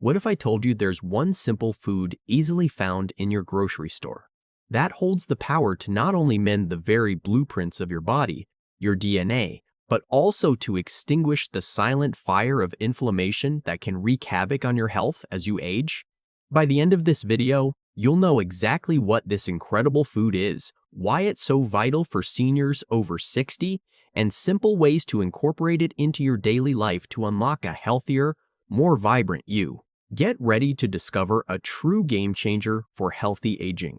What if I told you there's one simple food easily found in your grocery store that holds the power to not only mend the very blueprints of your body, your DNA, but also to extinguish the silent fire of inflammation that can wreak havoc on your health as you age? By the end of this video, you'll know exactly what this incredible food is, why it's so vital for seniors over 60, and simple ways to incorporate it into your daily life to unlock a healthier, more vibrant you. Get ready to discover a true game changer for healthy aging.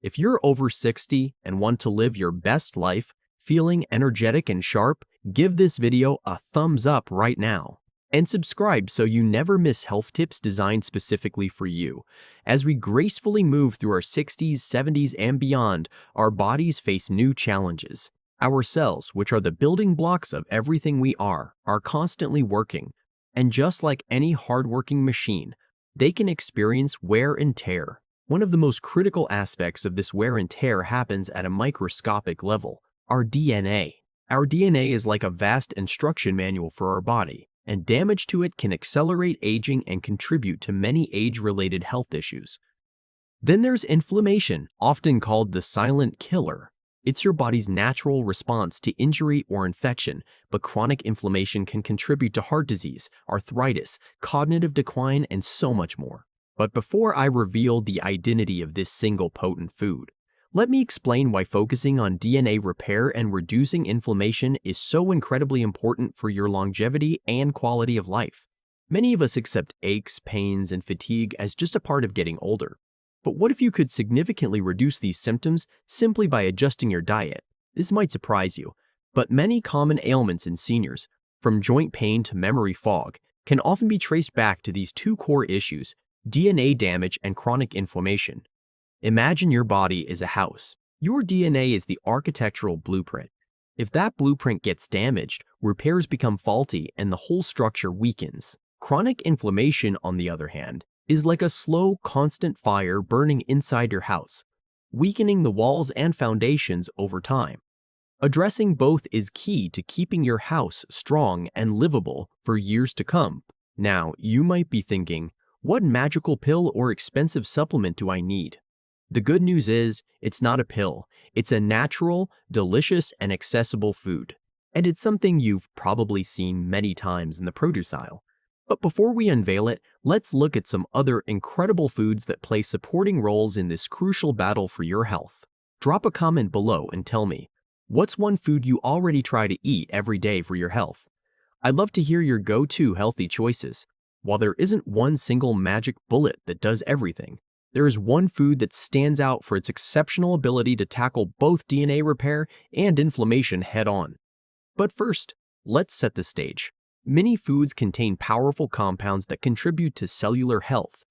If you're over 60 and want to live your best life, feeling energetic and sharp, give this video a thumbs up right now. And subscribe so you never miss health tips designed specifically for you. As we gracefully move through our 60s, 70s, and beyond, our bodies face new challenges. Our cells, which are the building blocks of everything we are constantly working. And just like any hardworking machine, they can experience wear and tear. One of the most critical aspects of this wear and tear happens at a microscopic level, our DNA. Our DNA is like a vast instruction manual for our body, and damage to it can accelerate aging and contribute to many age-related health issues. Then there's inflammation, often called the silent killer. It's your body's natural response to injury or infection, but chronic inflammation can contribute to heart disease, arthritis, cognitive decline, and so much more. But before I reveal the identity of this single potent food, let me explain why focusing on DNA repair and reducing inflammation is so incredibly important for your longevity and quality of life. Many of us accept aches, pains, and fatigue as just a part of getting older. But what if you could significantly reduce these symptoms simply by adjusting your diet? This might surprise you, but many common ailments in seniors, from joint pain to memory fog, can often be traced back to these two core issues: DNA damage and chronic inflammation. Imagine your body is a house. Your DNA is the architectural blueprint. If that blueprint gets damaged, repairs become faulty and the whole structure weakens. Chronic inflammation, on the other hand, is like a slow, constant fire burning inside your house, weakening the walls and foundations over time. Addressing both is key to keeping your house strong and livable for years to come. Now, you might be thinking, what magical pill or expensive supplement do I need? The good news is, it's not a pill. It's a natural, delicious, and accessible food. And it's something you've probably seen many times in the produce aisle. But before we unveil it, let's look at some other incredible foods that play supporting roles in this crucial battle for your health. Drop a comment below and tell me, what's one food you already try to eat every day for your health? I'd love to hear your go-to healthy choices. While there isn't one single magic bullet that does everything, there is one food that stands out for its exceptional ability to tackle both DNA repair and inflammation head-on. But first, let's set the stage. Many foods contain powerful compounds that contribute to cellular health.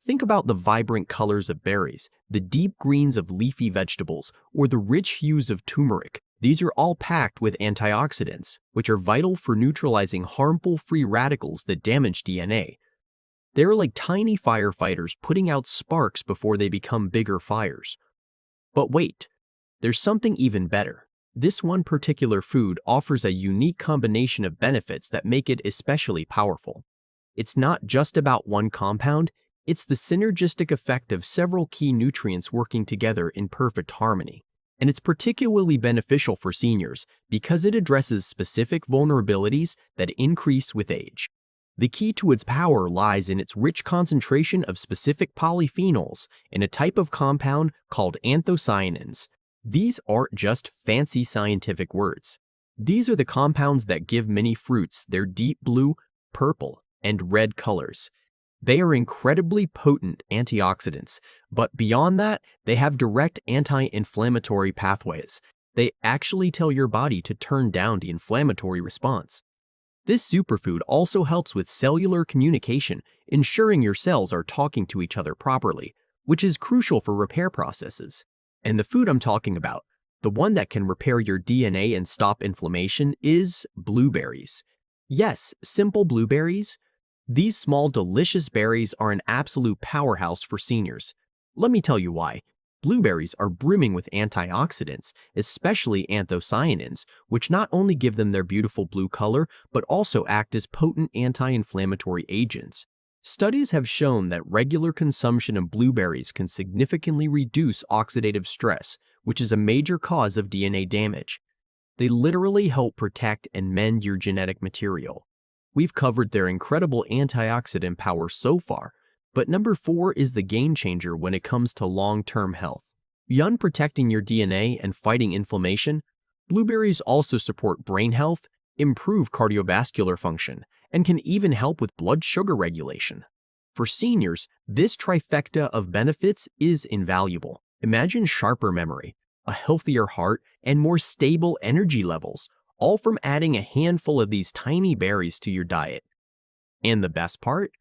Think about the vibrant colors of berries, the deep greens of leafy vegetables, or the rich hues of turmeric. These are all packed with antioxidants, which are vital for neutralizing harmful free radicals that damage DNA. They're like tiny firefighters putting out sparks before they become bigger fires. But wait, there's something even better. This one particular food offers a unique combination of benefits that make it especially powerful. It's not just about one compound, it's the synergistic effect of several key nutrients working together in perfect harmony. And it's particularly beneficial for seniors because it addresses specific vulnerabilities that increase with age. The key to its power lies in its rich concentration of specific polyphenols in a type of compound called anthocyanins. These aren't just fancy scientific words. These are the compounds that give many fruits their deep blue, purple, and red colors. They are incredibly potent antioxidants, but beyond that, they have direct anti-inflammatory pathways. They actually tell your body to turn down the inflammatory response. This superfood also helps with cellular communication, ensuring your cells are talking to each other properly, which is crucial for repair processes. And the food I'm talking about, the one that can repair your DNA and stop inflammation, is blueberries. Yes, simple blueberries. These small, delicious berries are an absolute powerhouse for seniors. Let me tell you why. Blueberries are brimming with antioxidants, especially anthocyanins, which not only give them their beautiful blue color, but also act as potent anti-inflammatory agents. Studies have shown that regular consumption of blueberries can significantly reduce oxidative stress, which is a major cause of DNA damage. They literally help protect and mend your genetic material. We've covered their incredible antioxidant power so far, but number 4 is the game changer when it comes to long-term health. Beyond protecting your DNA and fighting inflammation, blueberries also support brain health, improve cardiovascular function, and can even help with blood sugar regulation. For seniors, this trifecta of benefits is invaluable. Imagine sharper memory, a healthier heart, and more stable energy levels, all from adding a handful of these tiny berries to your diet. And the best part?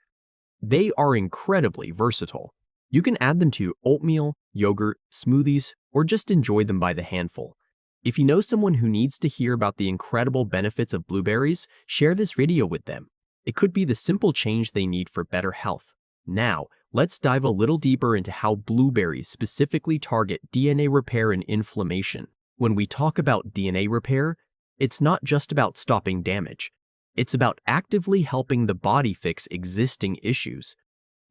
They are incredibly versatile. You can add them to oatmeal, yogurt, smoothies, or just enjoy them by the handful. If you know someone who needs to hear about the incredible benefits of blueberries, share this video with them. It could be the simple change they need for better health. Now, let's dive a little deeper into how blueberries specifically target DNA repair and inflammation. When we talk about DNA repair, it's not just about stopping damage. It's about actively helping the body fix existing issues.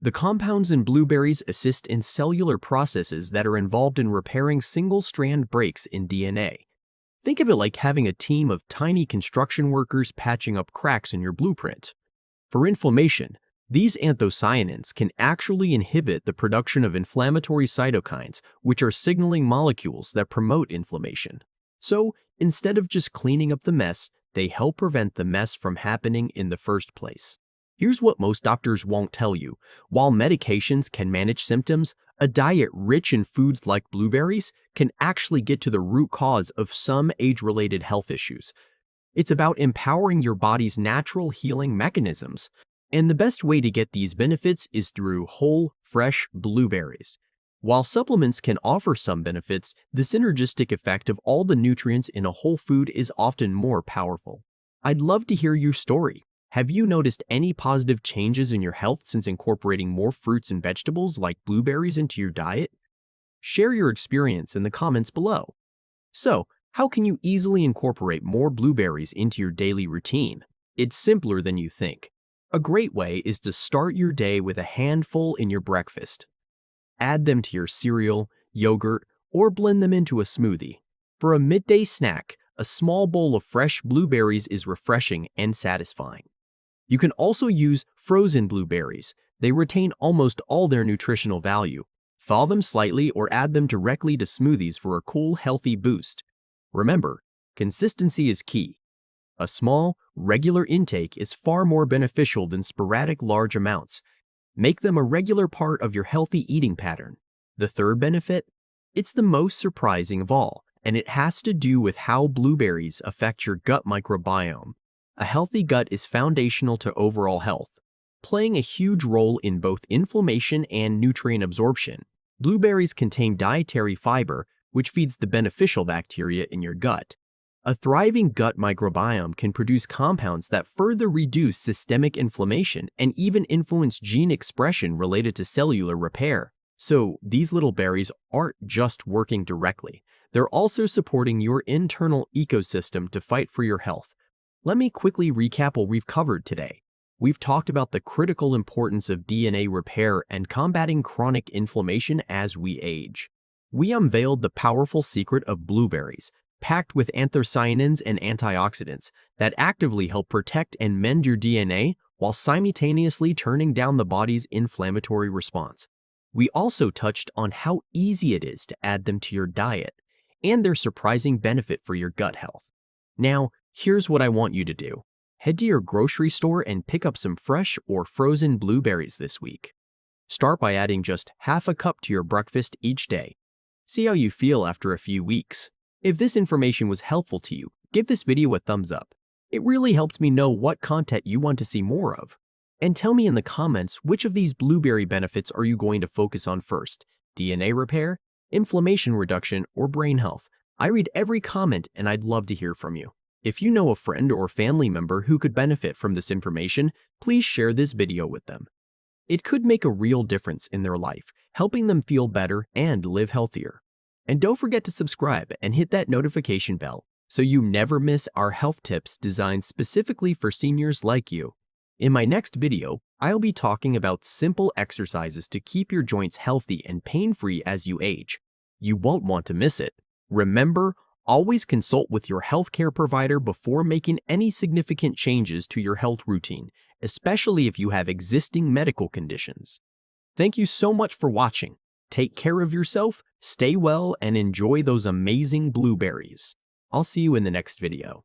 The compounds in blueberries assist in cellular processes that are involved in repairing single-strand breaks in DNA. Think of it like having a team of tiny construction workers patching up cracks in your blueprint. For inflammation, these anthocyanins can actually inhibit the production of inflammatory cytokines, which are signaling molecules that promote inflammation. So, instead of just cleaning up the mess, they help prevent the mess from happening in the first place. Here's what most doctors won't tell you. While medications can manage symptoms, a diet rich in foods like blueberries can actually get to the root cause of some age-related health issues. It's about empowering your body's natural healing mechanisms. And the best way to get these benefits is through whole, fresh blueberries. While supplements can offer some benefits, the synergistic effect of all the nutrients in a whole food is often more powerful. I'd love to hear your story. Have you noticed any positive changes in your health since incorporating more fruits and vegetables like blueberries into your diet? Share your experience in the comments below. So, how can you easily incorporate more blueberries into your daily routine? It's simpler than you think. A great way is to start your day with a handful in your breakfast. Add them to your cereal, yogurt, or blend them into a smoothie. For a midday snack, a small bowl of fresh blueberries is refreshing and satisfying. You can also use frozen blueberries. They retain almost all their nutritional value. Thaw them slightly or add them directly to smoothies for a cool, healthy boost. Remember, consistency is key. A small, regular intake is far more beneficial than sporadic large amounts. Make them a regular part of your healthy eating pattern. The third benefit? It's the most surprising of all, and it has to do with how blueberries affect your gut microbiome. A healthy gut is foundational to overall health, playing a huge role in both inflammation and nutrient absorption. Blueberries contain dietary fiber, which feeds the beneficial bacteria in your gut. A thriving gut microbiome can produce compounds that further reduce systemic inflammation and even influence gene expression related to cellular repair. So, these little berries aren't just working directly, they're also supporting your internal ecosystem to fight for your health. Let me quickly recap what we've covered today. We've talked about the critical importance of DNA repair and combating chronic inflammation as we age. We unveiled the powerful secret of blueberries, packed with anthocyanins and antioxidants that actively help protect and mend your DNA while simultaneously turning down the body's inflammatory response. We also touched on how easy it is to add them to your diet and their surprising benefit for your gut health. Now, here's what I want you to do. Head to your grocery store and pick up some fresh or frozen blueberries this week. Start by adding just half a cup to your breakfast each day. See how you feel after a few weeks. If this information was helpful to you, give this video a thumbs up. It really helps me know what content you want to see more of. And tell me in the comments which of these blueberry benefits are you going to focus on first: DNA repair, inflammation reduction, or brain health? I read every comment and I'd love to hear from you. If you know a friend or family member who could benefit from this information, please share this video with them. It could make a real difference in their life, helping them feel better and live healthier. And don't forget to subscribe and hit that notification bell so you never miss our health tips designed specifically for seniors like you. In my next video, I'll be talking about simple exercises to keep your joints healthy and pain-free as you age. You won't want to miss it. Remember, always consult with your healthcare provider before making any significant changes to your health routine, especially if you have existing medical conditions. Thank you so much for watching. Take care of yourself, stay well, and enjoy those amazing blueberries. I'll see you in the next video.